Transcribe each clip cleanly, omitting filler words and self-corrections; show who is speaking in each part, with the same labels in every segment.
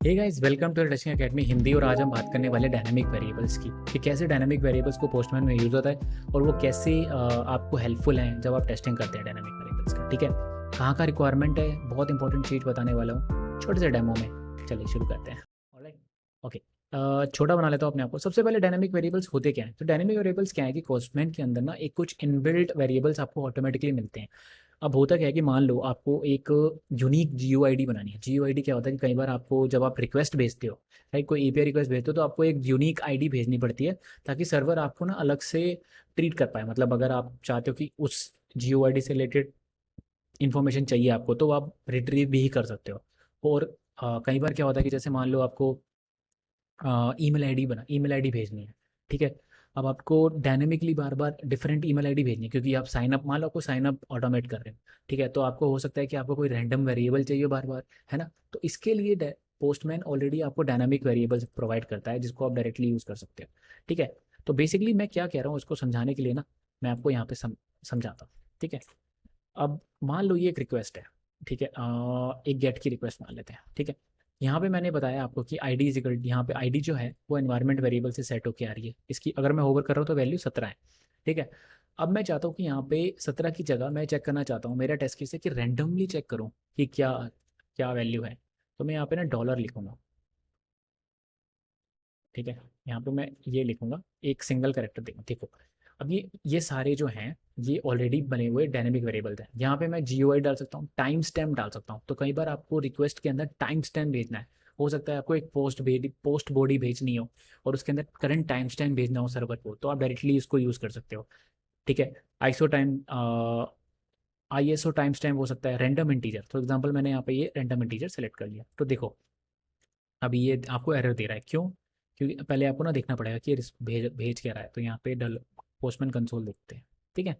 Speaker 1: Hey guys, welcome to testing academy Hindi. और आज हम बात करने वाले डायनामिक वेरिएबल्स की कि कैसे डायनामिक वेरिएबल्स को पोस्टमैन में यूज़ होता है और वो कैसे आपको हेल्पफुल हैं जब आप टेस्टिंग करते हैं डायनामिक वेरिएबल्स का। ठीक है, कहाँ का रिक्वायरमेंट है, बहुत इंपॉर्टेंट चीज़ बताने वाला हूँ छोटे से डेमो में। चलिए शुरू करते हैं। Alright, okay. छोटा बना लेता हूँ अपने आप को। सबसे पहले डायनामिक वेरिएबल्स होते क्या हैं? तो डायनामिक वेरिएबल्स क्या है कि पोस्टमैन के अंदर ना एक कुछ इनबिल्ट वेरिएबल्स आपको ऑटोमेटिकली मिलते हैं। अब होता क्या है कि मान लो आपको एक यूनिक जीयूआईडी बनानी है। जीयूआईडी क्या होता है कि कई बार आपको जब आप रिक्वेस्ट भेजते हो, राइट, कोई एपीआई रिक्वेस्ट भेजते हो तो आपको एक यूनिक आईडी भेजनी पड़ती है ताकि सर्वर आपको ना अलग से ट्रीट कर पाए। मतलब अगर आप चाहते हो कि उस जीयूआईडी से रिलेटेड इन्फॉर्मेशन चाहिए आपको तो आप रिट्रीव भी कर सकते हो। और कई बार क्या होता है कि जैसे मान लो आपको ईमेल आईडी भेजनी है। ठीक है, अब आपको डायनेमिकली बार बार डिफरेंट ईमेल आईडी भेजनी है क्योंकि आप साइन अप, मान लो आपको साइन अप ऑटोमेट कर रहे हो। ठीक है, तो आपको हो सकता है कि आपको कोई रैंडम वेरिएबल चाहिए बार बार, है ना। तो इसके लिए पोस्टमैन ऑलरेडी आपको डायनामिक वेरिएबल्स प्रोवाइड करता है जिसको आप डायरेक्टली यूज़ कर सकते हो। ठीक है, तो बेसिकली मैं क्या कह रहा हूँ उसको समझाने के लिए ना, मैं आपको यहाँ पे समझाता हूँ। ठीक है, अब मान लो ये एक रिक्वेस्ट है। ठीक है, एक गेट की रिक्वेस्ट मान लेते हैं। ठीक है, यहाँ पे मैंने बताया आपको कि आई डी इज इक्वल, यहाँ पे आई डी जो है वो एनवायरमेंट वेरिएबल से सेट होकर आ रही है। इसकी अगर मैं होवर कर रहा हूँ तो वैल्यू 17 है। ठीक है, अब मैं चाहता हूँ कि यहाँ पे 17 की जगह मैं चेक करना चाहता हूँ, मेरा टेस्ट केस है कि रैंडमली चेक करूँ कि क्या क्या वैल्यू है। तो मैं यहाँ पे ना डॉलर लिखूंगा। ठीक है, यहाँ पे मैं ये लिखूंगा, एक सिंगल करेक्टर देंगे। देखो, अब ये सारे जो हैं ये ऑलरेडी बने हुए डायनेमिक वेरिएबल्स हैं। यहाँ पे मैं जीओआई डाल सकता हूँ, टाइम स्टैम्प डाल सकता हूँ। तो कई बार आपको रिक्वेस्ट के अंदर टाइम स्टैम्प भेजना है। हो सकता है आपको एक पोस्ट बॉडी भेजनी हो और उसके अंदर करंट टाइम स्टैम्प भेजना हो सर्वर को, तो आप डायरेक्टली इसको यूज़ कर सकते हो। ठीक है, ISO time ISO time stamp हो सकता है, रैंडम इंटीजर। फॉर एग्जाम्पल मैंने यहाँ पे ये रैंडम इंटीजर सेलेक्ट कर लिया। तो देखो, अभी ये आपको एरर दे रहा है, क्यों? क्योंकि पहले आपको ना देखना पड़ेगा कि ये भेज भेज क्या रहा है। तो यहाँ पे डल पोस्टमैन कंसोल देखते हैं। ठीक है,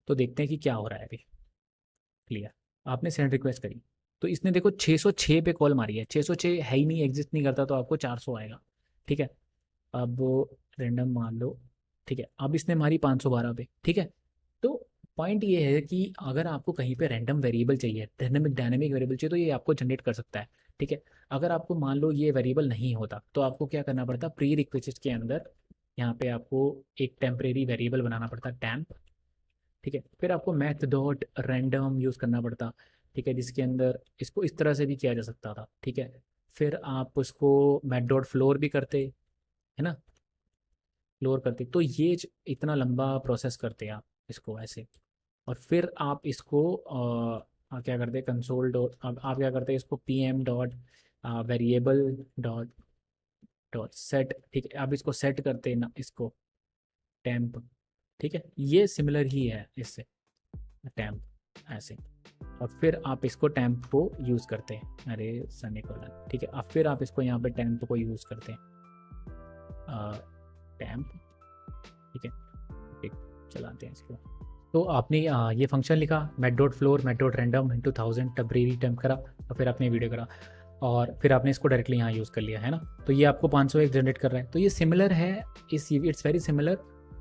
Speaker 1: तो देखते हैं कि क्या हो रहा है अभी। क्लियर, आपने सेंड रिक्वेस्ट करी तो इसने देखो 606 पे कॉल मारी है। 606 है ही नहीं, एग्जिस्ट नहीं करता, तो आपको 400 आएगा। ठीक है, अब रैंडम मान लो। ठीक है, अब इसने मारी 512 पे। ठीक है, तो पॉइंट ये है कि अगर आपको कहीं पे रैंडम वेरिएबल चाहिए, डायनेमिक डायनेमिक वेरिएबल चाहिए, तो ये आपको जनरेट कर सकता है। ठीक है, अगर आपको मान लो ये वेरिएबल नहीं होता तो आपको क्या करना पड़ता, प्री रिक्वेस्ट के अंदर यहाँ पे आपको एक टेम्परेरी वेरिएबल बनाना पड़ता, टैम्प। ठीक है, फिर आपको मैथ डॉट रैंडम यूज़ करना पड़ता। ठीक है, जिसके अंदर इसको इस तरह से भी किया जा सकता था। ठीक है, फिर आप उसको मैथ डॉट फ्लोर भी करते, है ना, फ्लोर करते। तो इतना लंबा प्रोसेस करते आप इसको ऐसे। और फिर आप इसको क्या करते हैं, कंसोल डॉट, अब आप क्या करते हैं इसको P M dot variable dot dot set. ठीक है, आप इसको सेट करते हैं ना, इसको टेम्प। ठीक है, ये सिमिलर ही है इससे, टेम्प ऐसे। और फिर आप इसको टेम्प को यूज़ करते हैं, अरे सेमीकोलन। ठीक है, अब फिर आप इसको यहाँ पे टेम्प को यूज़ करते हैं, टेम्प। ठीक है, ठीक, चलाते हैं इसको। तो आपने ये फंक्शन लिखा, math dot floor math dot random into 1000 temporary temp करा, और फिर आपने वीडियो करा, और फिर आपने इसको डायरेक्टली यहाँ यूज़ कर लिया, है ना। तो ये आपको 501 जनरेट कर रहा है। तो ये सिमिलर है, इट्स वेरी सिमिलर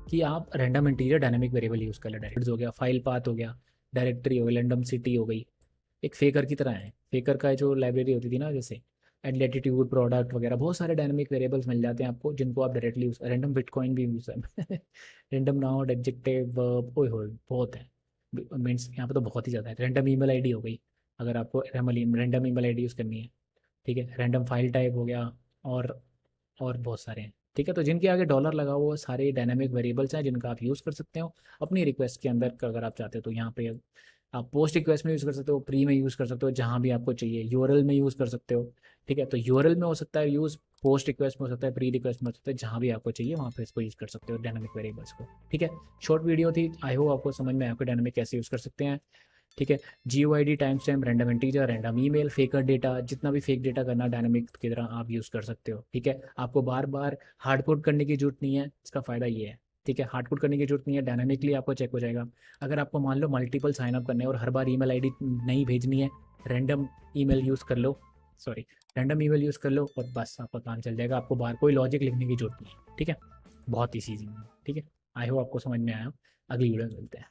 Speaker 1: कि आप random integer dynamic variable use कर ले। डायरेक्ट हो गया, फाइल पाथ हो गया, डायरेक्टरी हो गई, रैंडम सिटी हो गई। एक फेकर की तरह है। फेकर का जो लाइब्रेरी होती थी ना, जैसे एटलेटीट्यूड प्रोडक्ट वगैरह, बहुत सारे डायनामिक वेरिएबल्स मिल जाते हैं आपको जिनको आप डायरेक्टली यूज, रैंडम बिटकॉइन भी यूज है। रैंडम नाउन एडजेक्टिव वर्ब, ओए होए बहुत है। मीन्स यहाँ पे तो बहुत ही ज़्यादा है। रैंडम ईमेल आईडी हो गई, अगर आपको रैंडम ईमेल आईडी यूज़ करनी है। ठीक है, रैंडम फाइल टाइप हो गया, और बहुत सारे हैं। ठीक है, तो जिनके आगे डॉलर लगा हुआ वो सारे डायनामिक वेरिएबल्स हैं जिनका आप यूज़ कर सकते हो अपनी रिक्वेस्ट के अंदर अगर आप चाहते हो। तो यहाँ पे आप पोस्ट रिक्वेस्ट में यूज़ कर सकते हो, प्री में यूज़ कर सकते हो, जहाँ भी आपको चाहिए। यूआरएल में यूज़ कर सकते हो। ठीक है, तो यूआरएल में हो सकता है यूज़, पोस्ट रिक्वेस्ट में हो सकता है, प्री रिक्वेस्ट में हो सकता है, जहाँ भी आपको चाहिए वहाँ पे इसको यूज़ कर सकते हो डायनामिक वेरिएबल्स को। ठीक है, शॉर्ट वीडियो थी, आई होप आपको समझ में आया आपको डायनामिक कैसे यूज़ कर सकते हैं। ठीक है, GUID, time stamp, random integer, random email, फेकर data, जितना भी फेक डेटा करना डायनामिक की तरह आप यूज़ कर सकते हो। ठीक है, आपको बार बार हार्ड कोड करने की जरूरत नहीं है, इसका फ़ायदा ये है। ठीक है, हार्ड कोड करने की जरूरत नहीं है, डायनामिकली आपको चेक हो जाएगा। अगर आपको मान लो मल्टीपल साइन अप करने हैं और हर बार ईमेल आईडी नहीं भेजनी है, रैंडम ईमेल यूज़ कर लो, सॉरी, रैंडम ईमेल यूज़ कर लो और बस आपका काम चल जाएगा। आपको बाहर कोई लॉजिक लिखने की जरूरत नहीं है। ठीक है, बहुत ही ईजी है। ठीक है, आई होप आपको समझ में आया हो। अगली वीडियो में मिलते हैं।